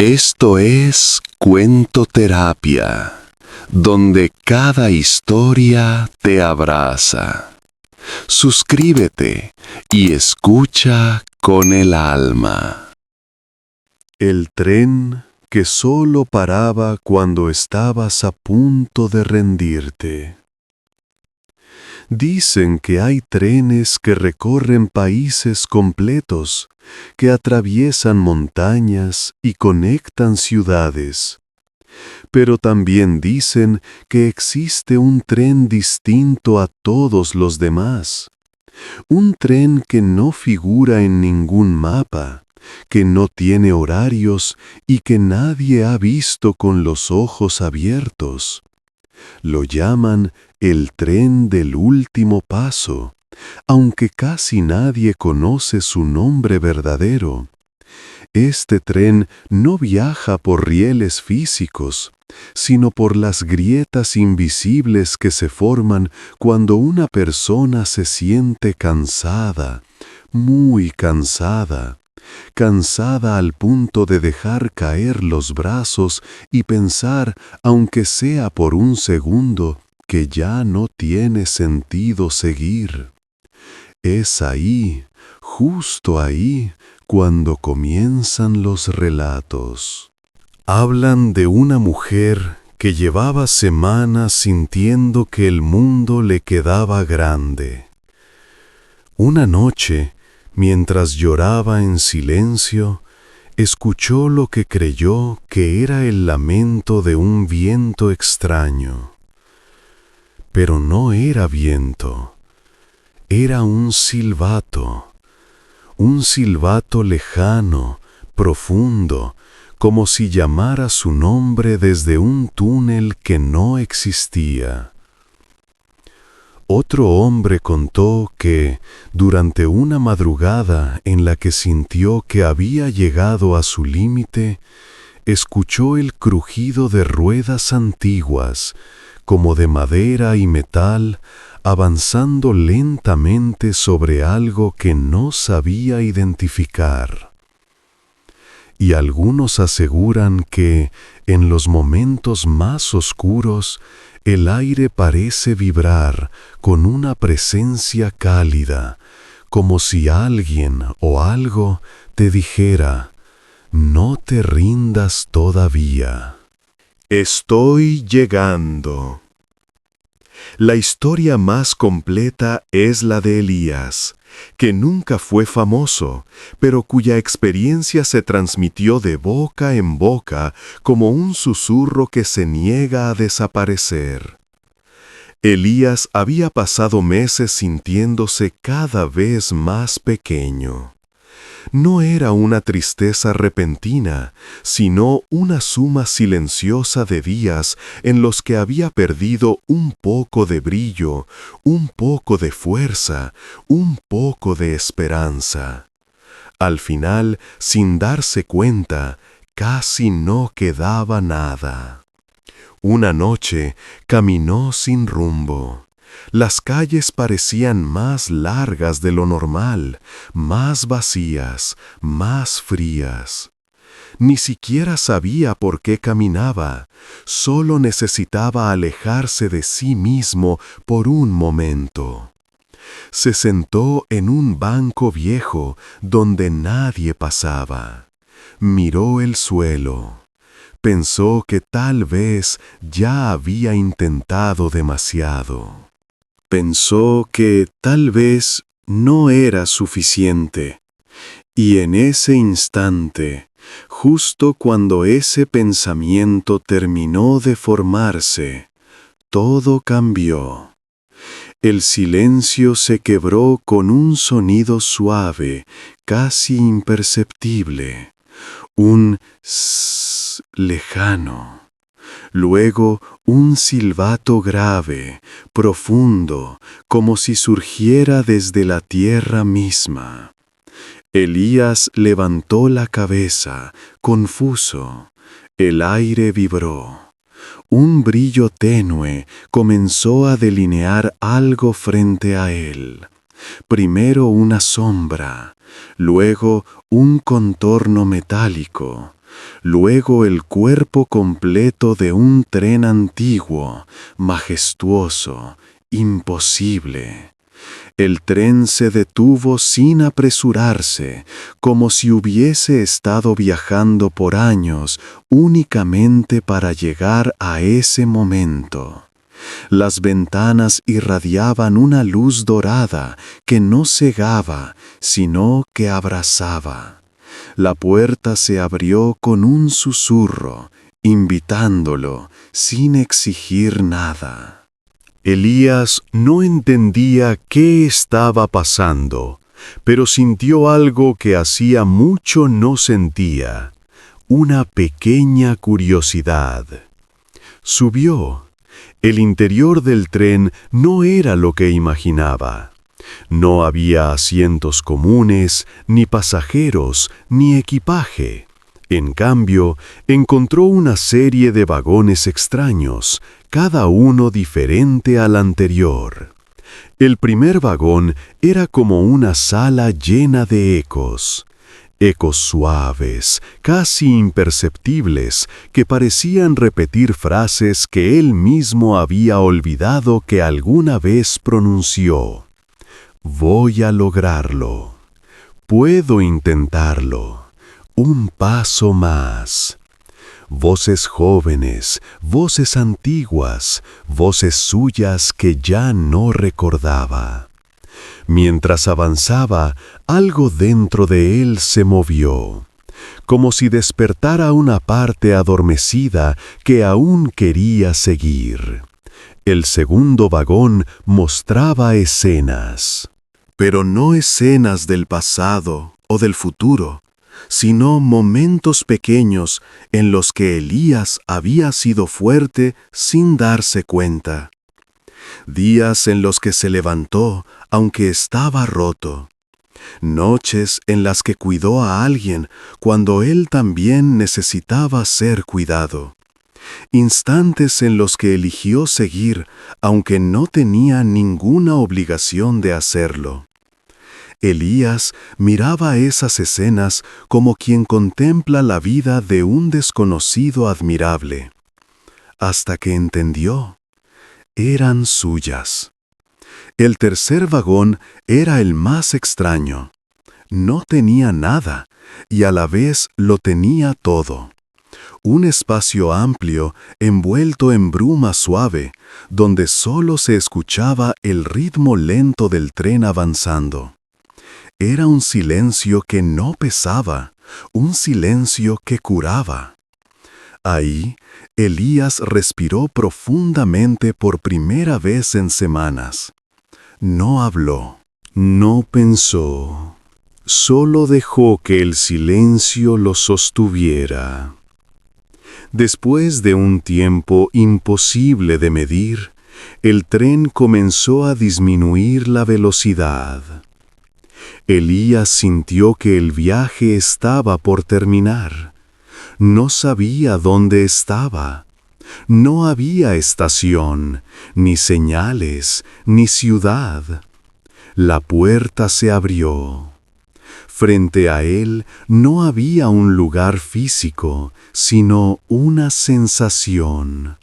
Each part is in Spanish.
Esto es Cuentoterapia, donde cada historia te abraza. Suscríbete y escucha con el alma. El tren que solo paraba cuando estabas a punto de rendirte. Dicen que hay trenes que recorren países completos, que atraviesan montañas y conectan ciudades. Pero también dicen que existe un tren distinto a todos los demás. Un tren que no figura en ningún mapa, que no tiene horarios y que nadie ha visto con los ojos abiertos. Lo llaman el tren del último paso, aunque casi nadie conoce su nombre verdadero. Este tren no viaja por rieles físicos, sino por las grietas invisibles que se forman cuando una persona se siente cansada, muy cansada. Cansada al punto de dejar caer los brazos y pensar, aunque sea por un segundo, que ya no tiene sentido seguir. Es ahí, justo ahí, cuando comienzan los relatos. Hablan de una mujer que llevaba semanas sintiendo que el mundo le quedaba grande. Una noche, mientras lloraba en silencio, escuchó lo que creyó que era el lamento de un viento extraño. Pero no era viento, era un silbato lejano, profundo, como si llamara su nombre desde un túnel que no existía. Otro hombre contó que, durante una madrugada en la que sintió que había llegado a su límite, escuchó el crujido de ruedas antiguas, como de madera y metal, avanzando lentamente sobre algo que no sabía identificar. Y algunos aseguran que, en los momentos más oscuros, el aire parece vibrar con una presencia cálida, como si alguien o algo te dijera: no te rindas todavía. Estoy llegando. La historia más completa es la de Elías, que nunca fue famoso, pero cuya experiencia se transmitió de boca en boca como un susurro que se niega a desaparecer. Elías había pasado meses sintiéndose cada vez más pequeño. No era una tristeza repentina, sino una suma silenciosa de días en los que había perdido un poco de brillo, un poco de fuerza, un poco de esperanza. Al final, sin darse cuenta, casi no quedaba nada. Una noche caminó sin rumbo. Las calles parecían más largas de lo normal, más vacías, más frías. Ni siquiera sabía por qué caminaba, solo necesitaba alejarse de sí mismo por un momento. Se sentó en un banco viejo donde nadie pasaba. Miró el suelo. Pensó que tal vez ya había intentado demasiado. Pensó que tal vez no era suficiente. Y en ese instante, justo cuando ese pensamiento terminó de formarse, todo cambió. El silencio se quebró con un sonido suave, casi imperceptible, un sss lejano. Luego un silbato grave, profundo, como si surgiera desde la tierra misma. Elías levantó la cabeza, confuso. El aire vibró. Un brillo tenue comenzó a delinear algo frente a él. Primero una sombra, luego un contorno metálico, luego el cuerpo completo de un tren antiguo, majestuoso, imposible. El tren se detuvo sin apresurarse, como si hubiese estado viajando por años únicamente para llegar a ese momento. Las ventanas irradiaban una luz dorada que no cegaba, sino que abrazaba. La puerta se abrió con un susurro, invitándolo, sin exigir nada. Elías no entendía qué estaba pasando, pero sintió algo que hacía mucho no sentía, una pequeña curiosidad. Subió. El interior del tren no era lo que imaginaba. No había asientos comunes, ni pasajeros, ni equipaje. En cambio, encontró una serie de vagones extraños, cada uno diferente al anterior. El primer vagón era como una sala llena de ecos. Ecos suaves, casi imperceptibles, que parecían repetir frases que él mismo había olvidado que alguna vez pronunció. Voy a lograrlo. Puedo intentarlo. Un paso más. Voces jóvenes, voces antiguas, voces suyas que ya no recordaba. Mientras avanzaba, algo dentro de él se movió, como si despertara una parte adormecida que aún quería seguir. El segundo vagón mostraba escenas, pero no escenas del pasado o del futuro, sino momentos pequeños en los que Elías había sido fuerte sin darse cuenta. Días en los que se levantó aunque estaba roto. Noches en las que cuidó a alguien cuando él también necesitaba ser cuidado. Instantes en los que eligió seguir aunque no tenía ninguna obligación de hacerlo. Elías miraba esas escenas como quien contempla la vida de un desconocido admirable, hasta que entendió. Eran suyas. El tercer vagón era el más extraño. No tenía nada, y a la vez lo tenía todo. Un espacio amplio, envuelto en bruma suave, donde solo se escuchaba el ritmo lento del tren avanzando. Era un silencio que no pesaba, un silencio que curaba. Ahí, Elías respiró profundamente por primera vez en semanas. No habló, no pensó, solo dejó que el silencio lo sostuviera. Después de un tiempo imposible de medir, el tren comenzó a disminuir la velocidad. Elías sintió que el viaje estaba por terminar. No sabía dónde estaba. No había estación, ni señales, ni ciudad. La puerta se abrió. Frente a él no había un lugar físico, sino una sensación.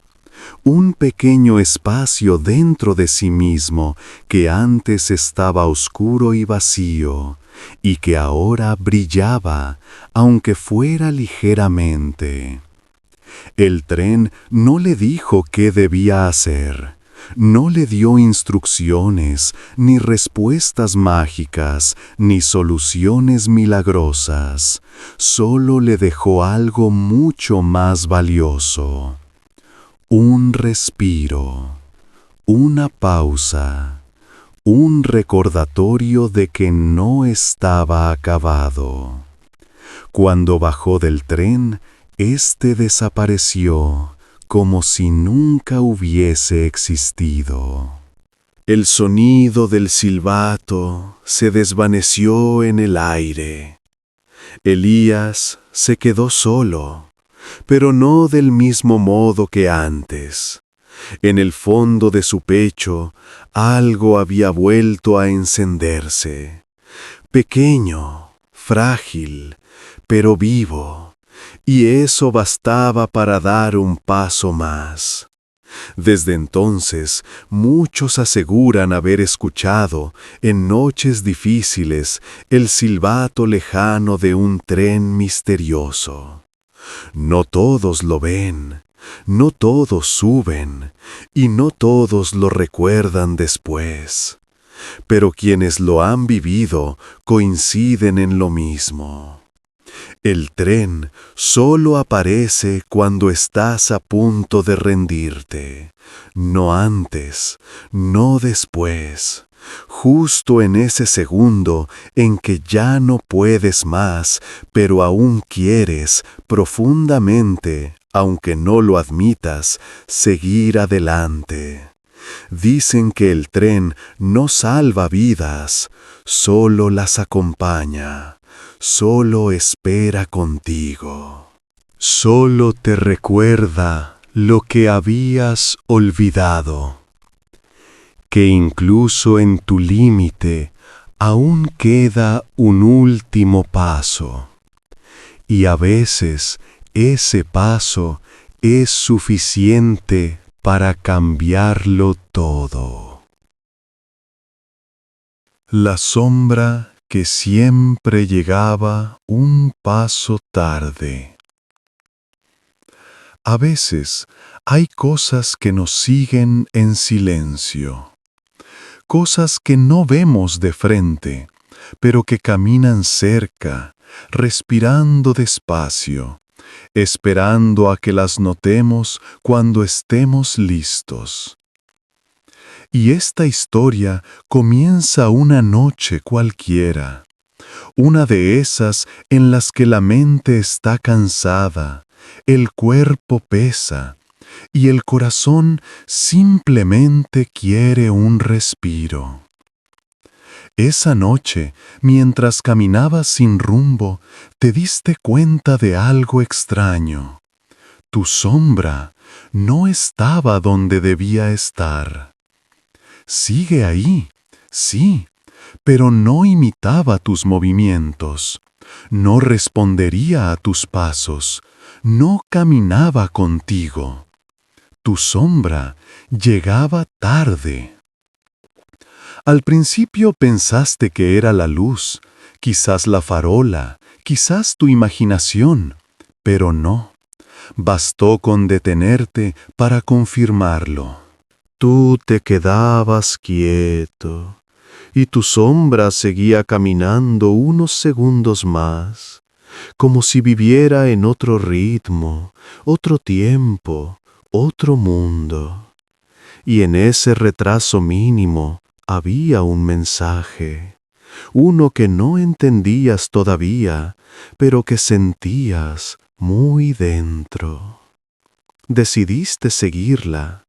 Un pequeño espacio dentro de sí mismo que antes estaba oscuro y vacío, y que ahora brillaba, aunque fuera ligeramente. El tren no le dijo qué debía hacer, no le dio instrucciones, ni respuestas mágicas, ni soluciones milagrosas, solo le dejó algo mucho más valioso. Un respiro, una pausa, un recordatorio de que no estaba acabado. Cuando bajó del tren, éste desapareció como si nunca hubiese existido. El sonido del silbato se desvaneció en el aire. Elías se quedó solo, pero no del mismo modo que antes. En el fondo de su pecho, algo había vuelto a encenderse. Pequeño, frágil, pero vivo, y eso bastaba para dar un paso más. Desde entonces, muchos aseguran haber escuchado, en noches difíciles, el silbato lejano de un tren misterioso. No todos lo ven, no todos suben, y no todos lo recuerdan después. Pero quienes lo han vivido coinciden en lo mismo. El tren solo aparece cuando estás a punto de rendirte, no antes, no después, justo en ese segundo en que ya no puedes más, pero aún quieres profundamente, aunque no lo admitas, seguir adelante. Dicen que el tren no salva vidas, solo las acompaña. Solo espera contigo. Solo te recuerda lo que habías olvidado. Que incluso en tu límite aún queda un último paso. Y a veces ese paso es suficiente para cambiarlo todo. La sombra que siempre llegaba un paso tarde. A veces hay cosas que nos siguen en silencio, cosas que no vemos de frente, pero que caminan cerca, respirando despacio, esperando a que las notemos cuando estemos listos. Y esta historia comienza una noche cualquiera, una de esas en las que la mente está cansada, el cuerpo pesa y el corazón simplemente quiere un respiro. Esa noche, mientras caminabas sin rumbo, te diste cuenta de algo extraño. Tu sombra no estaba donde debía estar. Sigue ahí, sí, pero no imitaba tus movimientos, no respondería a tus pasos, no caminaba contigo. Tu sombra llegaba tarde. Al principio pensaste que era la luz, quizás la farola, quizás tu imaginación, pero no. Bastó con detenerte para confirmarlo. Tú te quedabas quieto, y tu sombra seguía caminando unos segundos más, como si viviera en otro ritmo, otro tiempo, otro mundo. Y en ese retraso mínimo había un mensaje, uno que no entendías todavía, pero que sentías muy dentro. Decidiste seguirla.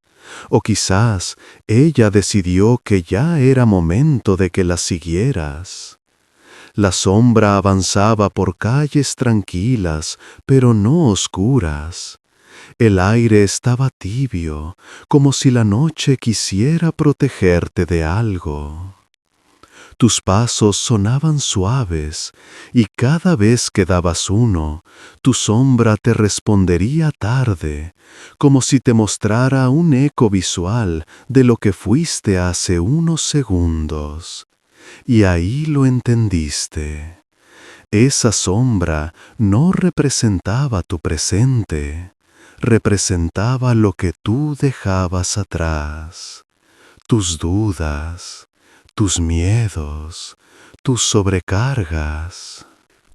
O quizás ella decidió que ya era momento de que la siguieras. La sombra avanzaba por calles tranquilas, pero no oscuras. El aire estaba tibio, como si la noche quisiera protegerte de algo. Tus pasos sonaban suaves, y cada vez que dabas uno, tu sombra te respondería tarde, como si te mostrara un eco visual de lo que fuiste hace unos segundos. Y ahí lo entendiste. Esa sombra no representaba tu presente, representaba lo que tú dejabas atrás, tus dudas, tus miedos, tus sobrecargas,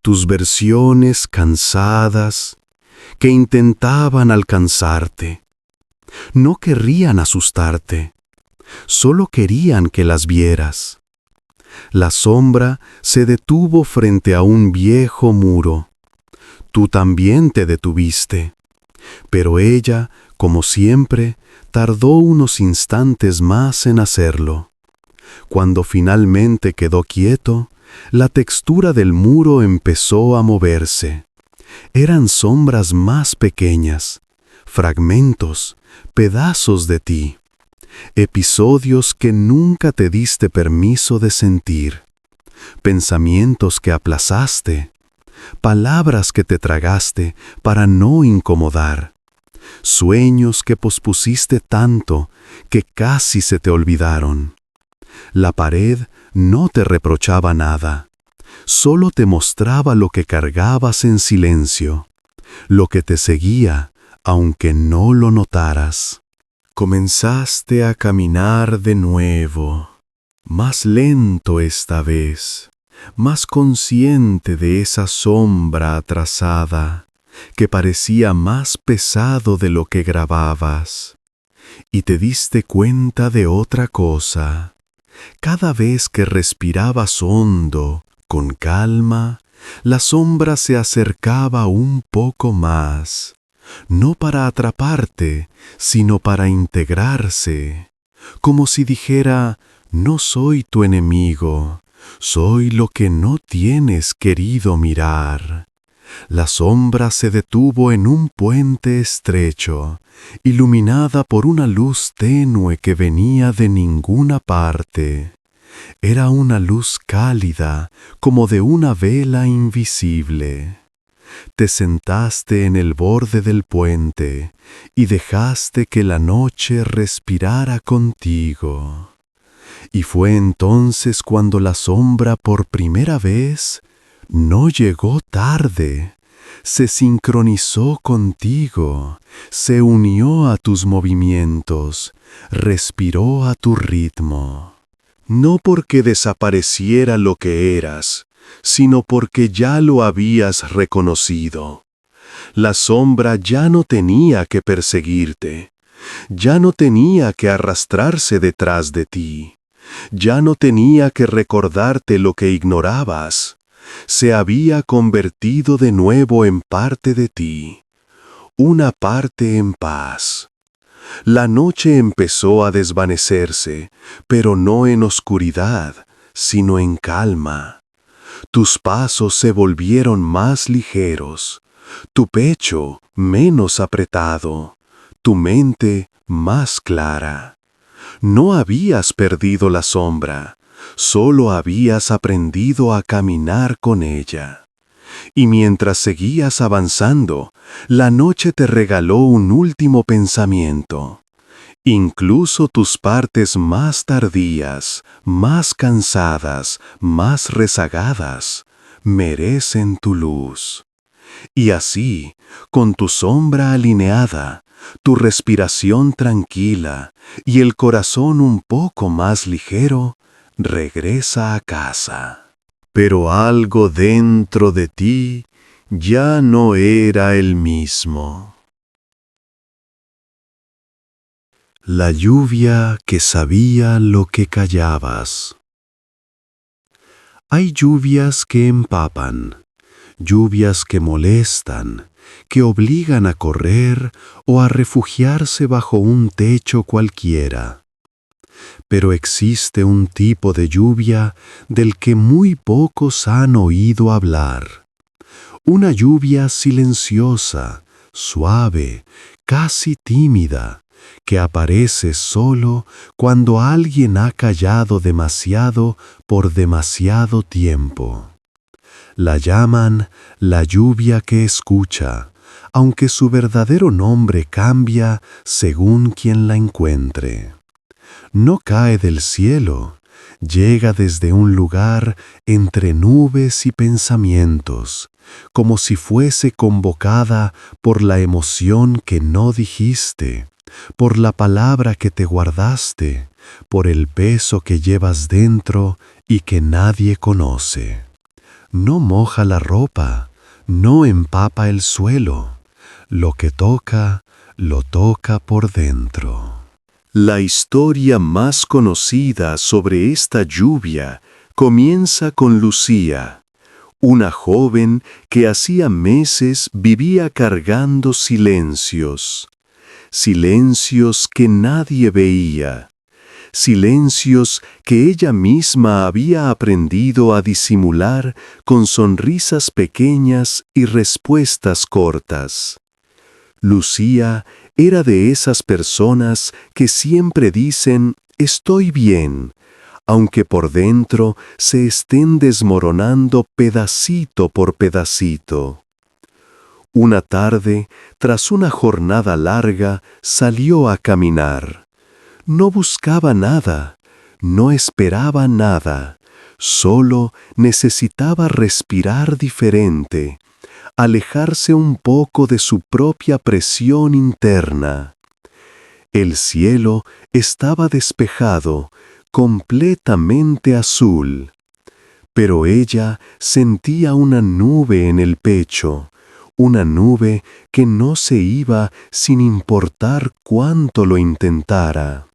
tus versiones cansadas que intentaban alcanzarte. No querrían asustarte, solo querían que las vieras. La sombra se detuvo frente a un viejo muro. Tú también te detuviste, pero ella, como siempre, tardó unos instantes más en hacerlo. Cuando finalmente quedó quieto, la textura del muro empezó a moverse. Eran sombras más pequeñas, fragmentos, pedazos de ti, episodios que nunca te diste permiso de sentir, pensamientos que aplazaste, palabras que te tragaste para no incomodar, sueños que pospusiste tanto que casi se te olvidaron. La pared no te reprochaba nada, solo te mostraba lo que cargabas en silencio, lo que te seguía aunque no lo notaras. Comenzaste a caminar de nuevo, más lento esta vez, más consciente de esa sombra atrasada que parecía más pesado de lo que grababas. Y te diste cuenta de otra cosa. Cada vez que respirabas hondo, con calma, la sombra se acercaba un poco más, no para atraparte, sino para integrarse, como si dijera: no soy tu enemigo, soy lo que no tienes querido mirar. La sombra se detuvo en un puente estrecho, iluminada por una luz tenue que venía de ninguna parte. Era una luz cálida, como de una vela invisible. Te sentaste en el borde del puente y dejaste que la noche respirara contigo. Y fue entonces cuando la sombra por primera vez no llegó tarde, se sincronizó contigo, se unió a tus movimientos, respiró a tu ritmo. No porque desapareciera lo que eras, sino porque ya lo habías reconocido. La sombra ya no tenía que perseguirte, ya no tenía que arrastrarse detrás de ti, ya no tenía que recordarte lo que ignorabas. Se había convertido de nuevo en parte de ti, una parte en paz. La noche empezó a desvanecerse, pero no en oscuridad, sino en calma. Tus pasos se volvieron más ligeros, tu pecho menos apretado, tu mente más clara. No habías perdido la sombra, solo habías aprendido a caminar con ella. Y mientras seguías avanzando, la noche te regaló un último pensamiento. Incluso tus partes más tardías, más cansadas, más rezagadas, merecen tu luz. Y así, con tu sombra alineada, tu respiración tranquila y el corazón un poco más ligero, regresa a casa. Pero algo dentro de ti ya no era el mismo. La lluvia que sabía lo que callabas. Hay lluvias que empapan, lluvias que molestan, que obligan a correr o a refugiarse bajo un techo cualquiera. Pero existe un tipo de lluvia del que muy pocos han oído hablar. Una lluvia silenciosa, suave, casi tímida, que aparece solo cuando alguien ha callado demasiado por demasiado tiempo. La llaman la lluvia que escucha, aunque su verdadero nombre cambia según quien la encuentre. No cae del cielo, llega desde un lugar entre nubes y pensamientos, como si fuese convocada por la emoción que no dijiste, por la palabra que te guardaste, por el peso que llevas dentro y que nadie conoce. No moja la ropa, no empapa el suelo. Lo que toca, lo toca por dentro. La historia más conocida sobre esta lluvia comienza con Lucía, una joven que hacía meses vivía cargando silencios. Silencios que nadie veía, silencios que ella misma había aprendido a disimular con sonrisas pequeñas y respuestas cortas. Lucía era de esas personas que siempre dicen «estoy bien», aunque por dentro se estén desmoronando pedacito por pedacito. Una tarde, tras una jornada larga, salió a caminar. No buscaba nada, no esperaba nada, solo necesitaba respirar diferente, alejarse un poco de su propia presión interna. El cielo estaba despejado, completamente azul, pero ella sentía una nube en el pecho, una nube que no se iba sin importar cuánto lo intentara.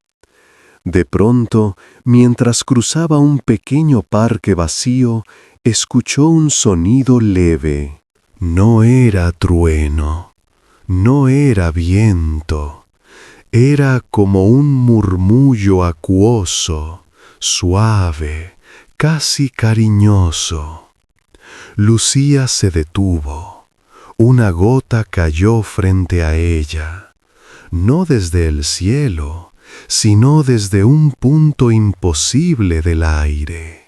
De pronto, mientras cruzaba un pequeño parque vacío, escuchó un sonido leve. No era trueno, no era viento, era como un murmullo acuoso, suave, casi cariñoso. Lucía se detuvo. Una gota cayó frente a ella, no desde el cielo, sino desde un punto imposible del aire.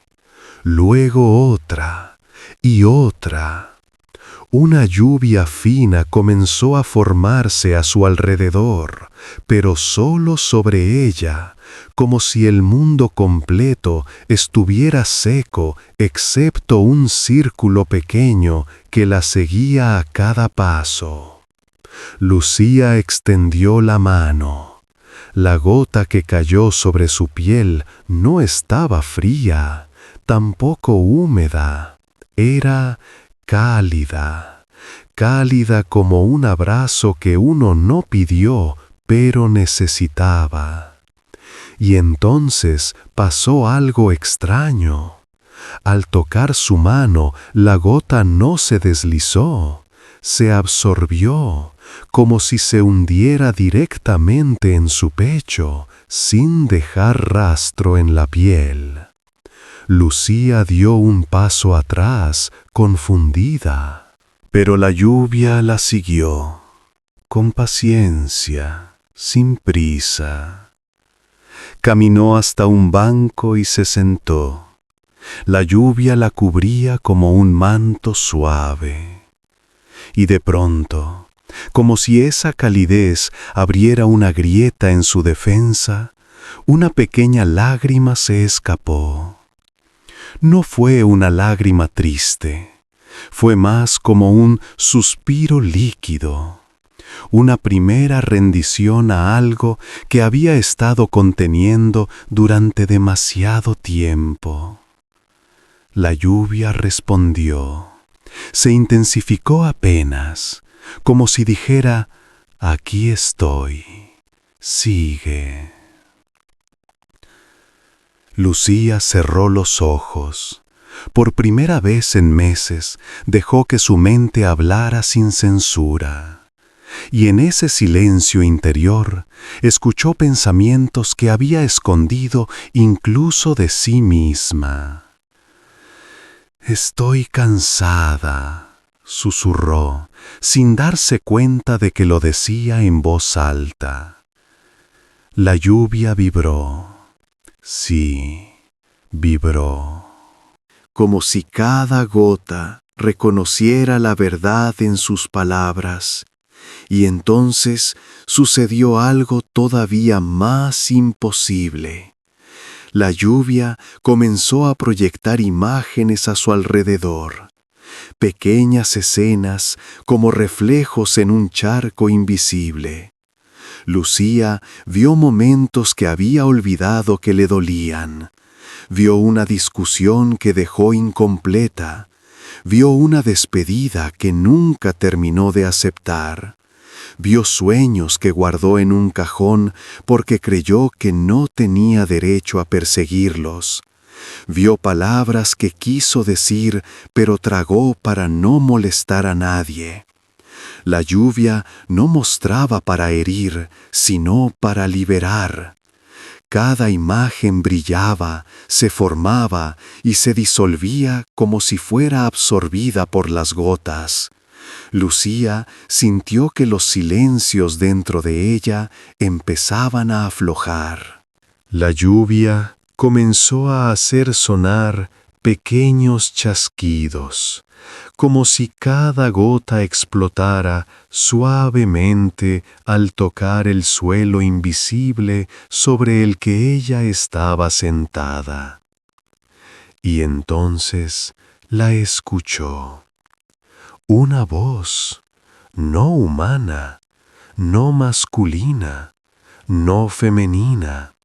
Luego otra y otra. Una lluvia fina comenzó a formarse a su alrededor, pero solo sobre ella, como si el mundo completo estuviera seco excepto un círculo pequeño que la seguía a cada paso. Lucía extendió la mano. La gota que cayó sobre su piel no estaba fría, tampoco húmeda. Era cálida, cálida como un abrazo que uno no pidió, pero necesitaba. Y entonces pasó algo extraño. Al tocar su mano, la gota no se deslizó, se absorbió, como si se hundiera directamente en su pecho, sin dejar rastro en la piel. Lucía dio un paso atrás, confundida, pero la lluvia la siguió, con paciencia, sin prisa. Caminó hasta un banco y se sentó. La lluvia la cubría como un manto suave. Y de pronto, como si esa calidez abriera una grieta en su defensa, una pequeña lágrima se escapó. No fue una lágrima triste, fue más como un suspiro líquido, una primera rendición a algo que había estado conteniendo durante demasiado tiempo. La lluvia respondió, se intensificó apenas, como si dijera, aquí estoy, sigue. Lucía cerró los ojos. Por primera vez en meses dejó que su mente hablara sin censura. Y en ese silencio interior escuchó pensamientos que había escondido incluso de sí misma. Estoy cansada, susurró, sin darse cuenta de que lo decía en voz alta. La lluvia vibró. Sí, vibró. Como si cada gota reconociera la verdad en sus palabras. Y entonces sucedió algo todavía más imposible. La lluvia comenzó a proyectar imágenes a su alrededor, pequeñas escenas como reflejos en un charco invisible. Lucía vio momentos que había olvidado que le dolían. Vio una discusión que dejó incompleta. Vio una despedida que nunca terminó de aceptar. Vio sueños que guardó en un cajón porque creyó que no tenía derecho a perseguirlos. Vio palabras que quiso decir, pero tragó para no molestar a nadie. La lluvia no mostraba para herir, sino para liberar. Cada imagen brillaba, se formaba y se disolvía como si fuera absorbida por las gotas. Lucía sintió que los silencios dentro de ella empezaban a aflojar. La lluvia comenzó a hacer sonar pequeños chasquidos, como si cada gota explotara suavemente al tocar el suelo invisible sobre el que ella estaba sentada. Y entonces la escuchó. Una voz, no humana, no masculina, no femenina.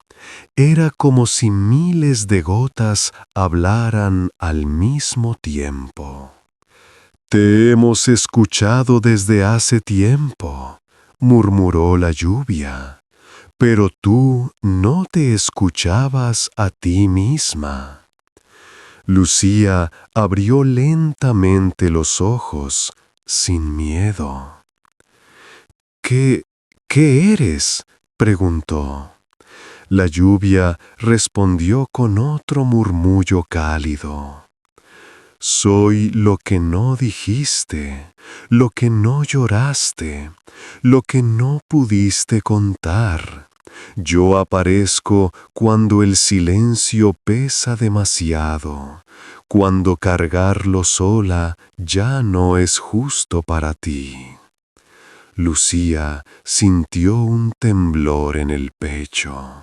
Era como si miles de gotas hablaran al mismo tiempo. «Te hemos escuchado desde hace tiempo», murmuró la lluvia, «pero tú no te escuchabas a ti misma». Lucía abrió lentamente los ojos, sin miedo. «¿Qué eres?», preguntó. La lluvia respondió con otro murmullo cálido. «Soy lo que no dijiste, lo que no lloraste, lo que no pudiste contar. Yo aparezco cuando el silencio pesa demasiado, cuando cargarlo sola ya no es justo para ti». Lucía sintió un temblor en el pecho.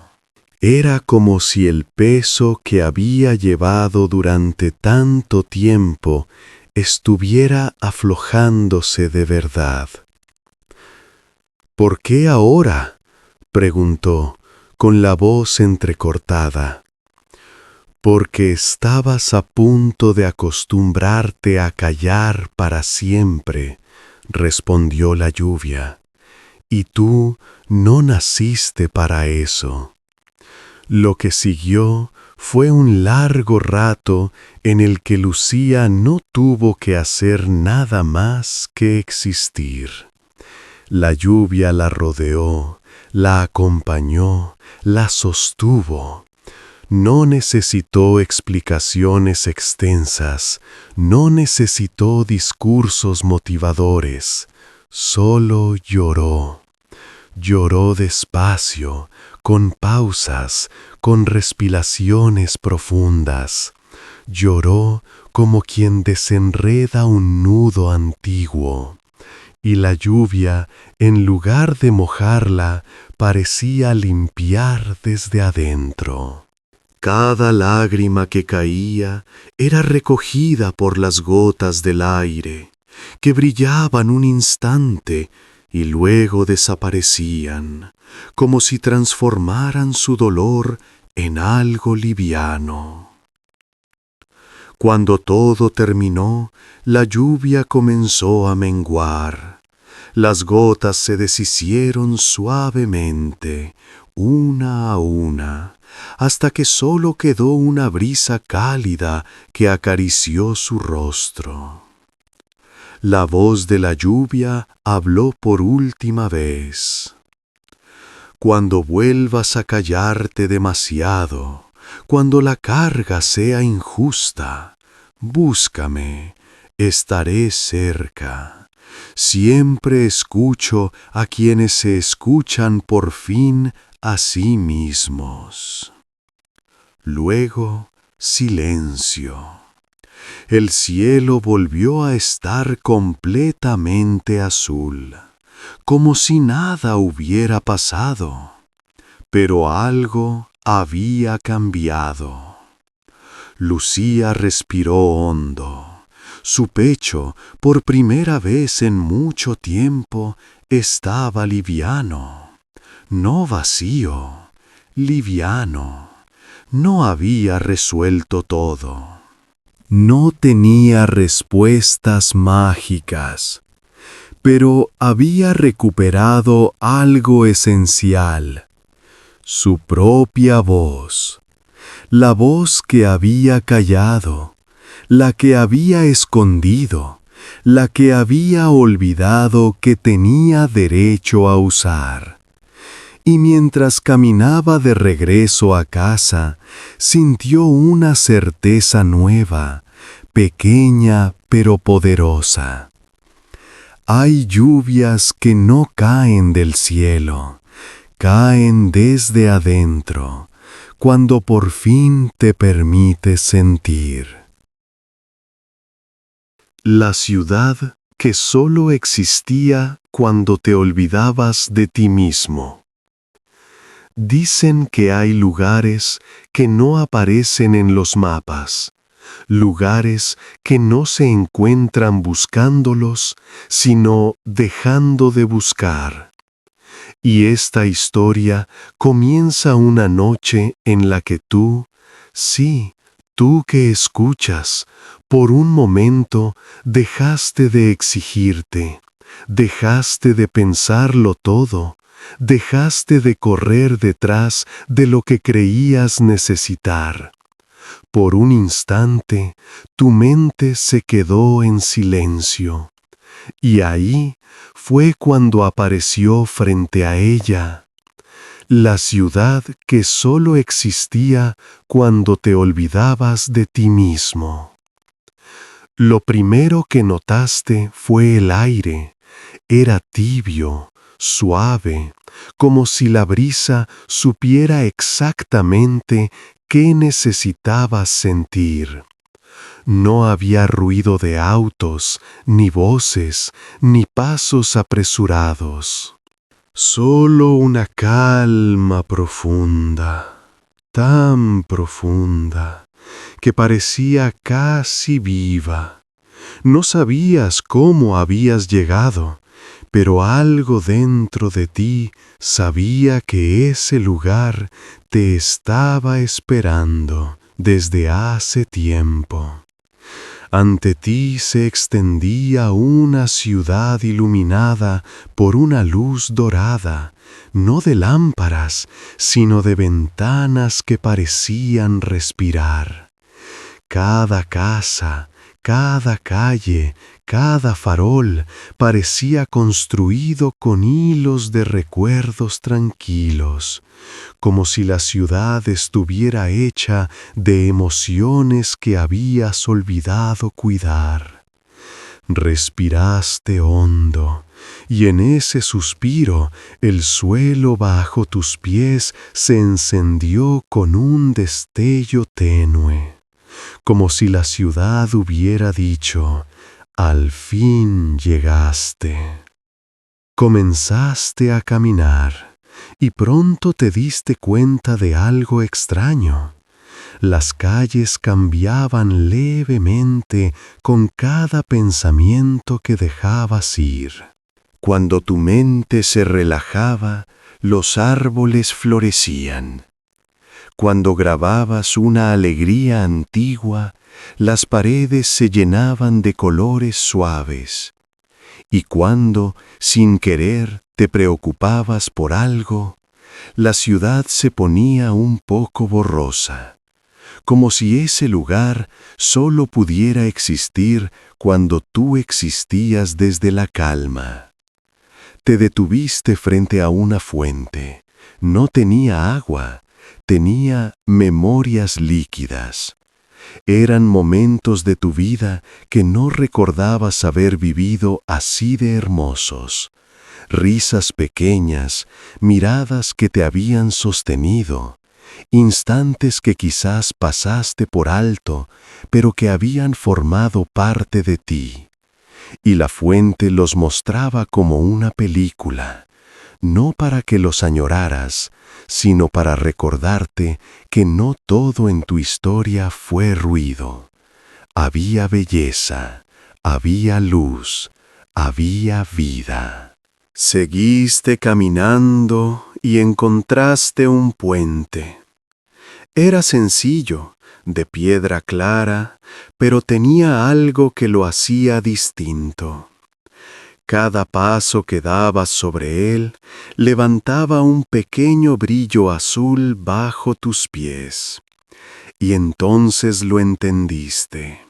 Era como si el peso que había llevado durante tanto tiempo estuviera aflojándose de verdad. «¿Por qué ahora?», preguntó, con la voz entrecortada. «Porque estabas a punto de acostumbrarte a callar para siempre», respondió la lluvia, «y tú no naciste para eso». Lo que siguió fue un largo rato en el que Lucía no tuvo que hacer nada más que existir. La lluvia la rodeó, la acompañó, la sostuvo. No necesitó explicaciones extensas, no necesitó discursos motivadores, solo lloró. Lloró despacio, con pausas, con respiraciones profundas. Lloró como quien desenreda un nudo antiguo. Y la lluvia, en lugar de mojarla, parecía limpiar desde adentro. Cada lágrima que caía era recogida por las gotas del aire, que brillaban un instante y luego desaparecían, como si transformaran su dolor en algo liviano. Cuando todo terminó, la lluvia comenzó a menguar. Las gotas se deshicieron suavemente, una a una, hasta que solo quedó una brisa cálida que acarició su rostro. La voz de la lluvia habló por última vez. «Cuando vuelvas a callarte demasiado, cuando la carga sea injusta, búscame, estaré cerca. Siempre escucho a quienes se escuchan por fin a sí mismos». Luego, silencio. El cielo volvió a estar completamente azul, como si nada hubiera pasado. Pero algo había cambiado. Lucía respiró hondo. Su pecho, por primera vez en mucho tiempo, estaba liviano. No vacío, liviano. No había resuelto todo. No tenía respuestas mágicas, pero había recuperado algo esencial, su propia voz, la voz que había callado, la que había escondido, la que había olvidado que tenía derecho a usar. Y mientras caminaba de regreso a casa, sintió una certeza nueva, pequeña pero poderosa. Hay lluvias que no caen del cielo, caen desde adentro, cuando por fin te permites sentir. La ciudad que solo existía cuando te olvidabas de ti mismo. Dicen que hay lugares que no aparecen en los mapas, lugares que no se encuentran buscándolos, sino dejando de buscar. Y esta historia comienza una noche en la que tú, sí, tú que escuchas, por un momento dejaste de exigirte, dejaste de pensarlo todo, dejaste de correr detrás de lo que creías necesitar. Por un instante, tu mente se quedó en silencio, y ahí fue cuando apareció frente a ella la ciudad que solo existía cuando te olvidabas de ti mismo. Lo primero que notaste fue el aire. Era tibio, suave, como si la brisa supiera exactamente qué necesitabas sentir. No había ruido de autos, ni voces, ni pasos apresurados. Solo una calma profunda, tan profunda, que parecía casi viva. No sabías cómo habías llegado, pero algo dentro de ti sabía que ese lugar te estaba esperando desde hace tiempo. Ante ti se extendía una ciudad iluminada por una luz dorada, no de lámparas, sino de ventanas que parecían respirar. Cada casa, cada calle, cada farol parecía construido con hilos de recuerdos tranquilos, como si la ciudad estuviera hecha de emociones que habías olvidado cuidar. Respiraste hondo, y en ese suspiro el suelo bajo tus pies se encendió con un destello tenue, como si la ciudad hubiera dicho: «Al fin llegaste». Comenzaste a caminar, y pronto te diste cuenta de algo extraño. Las calles cambiaban levemente con cada pensamiento que dejabas ir. Cuando tu mente se relajaba, los árboles florecían. Cuando grababas una alegría antigua, las paredes se llenaban de colores suaves. Y cuando, sin querer, te preocupabas por algo, la ciudad se ponía un poco borrosa, como si ese lugar solo pudiera existir cuando tú existías desde la calma. Te detuviste frente a una fuente. No tenía agua, tenía memorias líquidas. Eran momentos de tu vida que no recordabas haber vivido así de hermosos. Risas pequeñas, miradas que te habían sostenido, instantes que quizás pasaste por alto, pero que habían formado parte de ti. Y la fuente los mostraba como una película, no para que los añoraras, sino para recordarte que no todo en tu historia fue ruido. Había belleza, había luz, había vida. Seguiste caminando y encontraste un puente. Era sencillo, de piedra clara, pero tenía algo que lo hacía distinto. Cada paso que dabas sobre él levantaba un pequeño brillo azul bajo tus pies. Y entonces lo entendiste.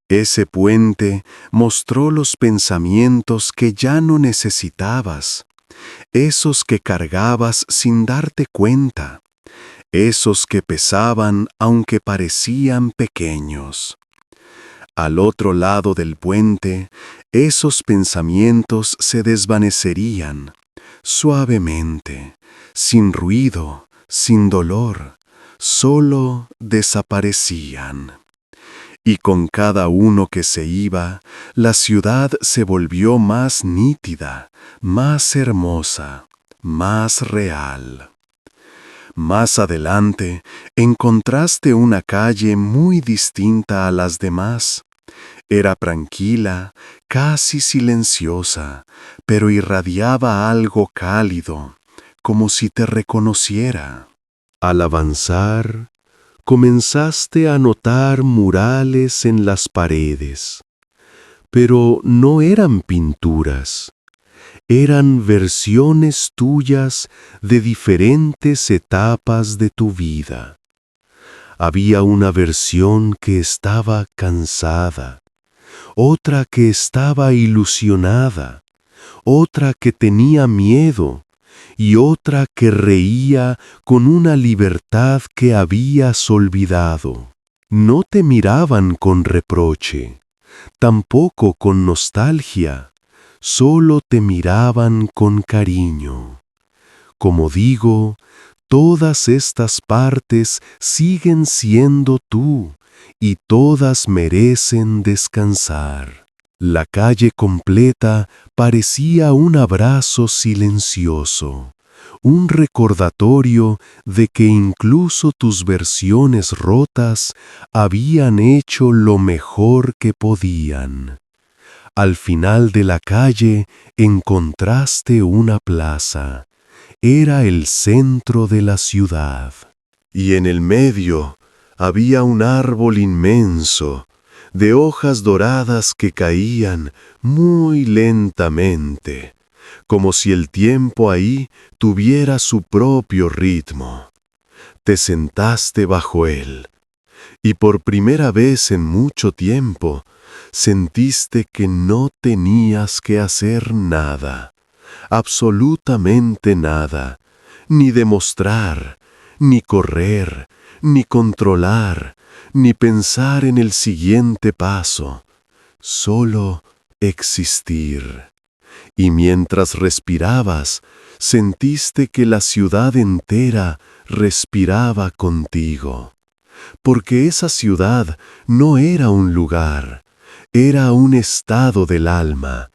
Ese puente mostró los pensamientos que ya no necesitabas, esos que cargabas sin darte cuenta, esos que pesaban aunque parecían pequeños. Al otro lado del puente, esos pensamientos se desvanecerían, suavemente, sin ruido, sin dolor, solo desaparecían. Y con cada uno que se iba, la ciudad se volvió más nítida, más hermosa, más real. Más adelante, encontraste una calle muy distinta a las demás. Era tranquila, casi silenciosa, pero irradiaba algo cálido, como si te reconociera. Al avanzar, comenzaste a notar murales en las paredes, pero no eran pinturas, eran versiones tuyas de diferentes etapas de tu vida. Había una versión que estaba cansada, otra que estaba ilusionada, otra que tenía miedo, y otra que reía con una libertad que habías olvidado. No te miraban con reproche, tampoco con nostalgia, solo te miraban con cariño. Como digo, todas estas partes siguen siendo tú, y todas merecen descansar. La calle completa parecía un abrazo silencioso, un recordatorio de que incluso tus versiones rotas habían hecho lo mejor que podían. Al final de la calle encontraste una plaza. Era el centro de la ciudad. Y en el medio había un árbol inmenso, de hojas doradas que caían muy lentamente, como si el tiempo ahí tuviera su propio ritmo. Te sentaste bajo él, y por primera vez en mucho tiempo sentiste que no tenías que hacer nada, absolutamente nada, ni demostrar, ni correr, ni controlar, ni pensar en el siguiente paso, solo existir. Y mientras respirabas, sentiste que la ciudad entera respiraba contigo, porque esa ciudad no era un lugar, era un estado del alma,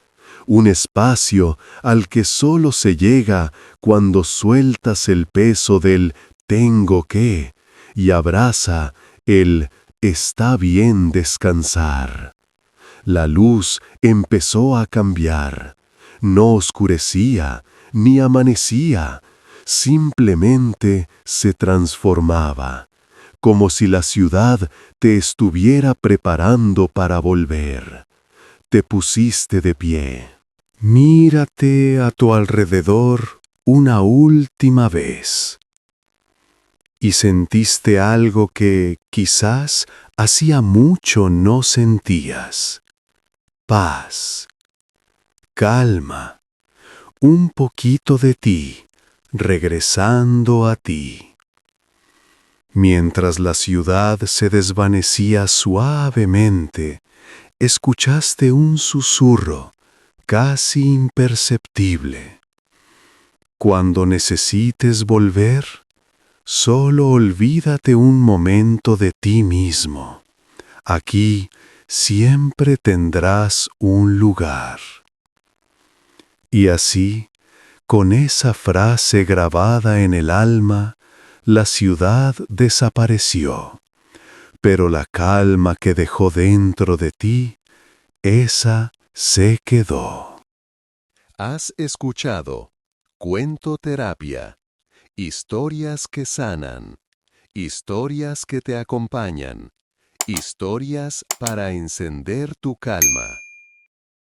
un espacio al que solo se llega cuando sueltas el peso del tengo que y abraza el está bien descansar. La luz empezó a cambiar, no oscurecía ni amanecía, simplemente se transformaba, como si la ciudad te estuviera preparando para volver. Te pusiste de pie. Mírate a tu alrededor una última vez. Y sentiste algo que quizás hacía mucho no sentías. Paz, calma, un poquito de ti, regresando a ti. Mientras la ciudad se desvanecía suavemente, escuchaste un susurro casi imperceptible. Cuando necesites volver, solo olvídate un momento de ti mismo. Aquí siempre tendrás un lugar. Y así, con esa frase grabada en el alma, la ciudad desapareció. Pero la calma que dejó dentro de ti, esa se quedó. Has escuchado Cuentoterapia, historias que sanan, historias que te acompañan, historias para encender tu calma.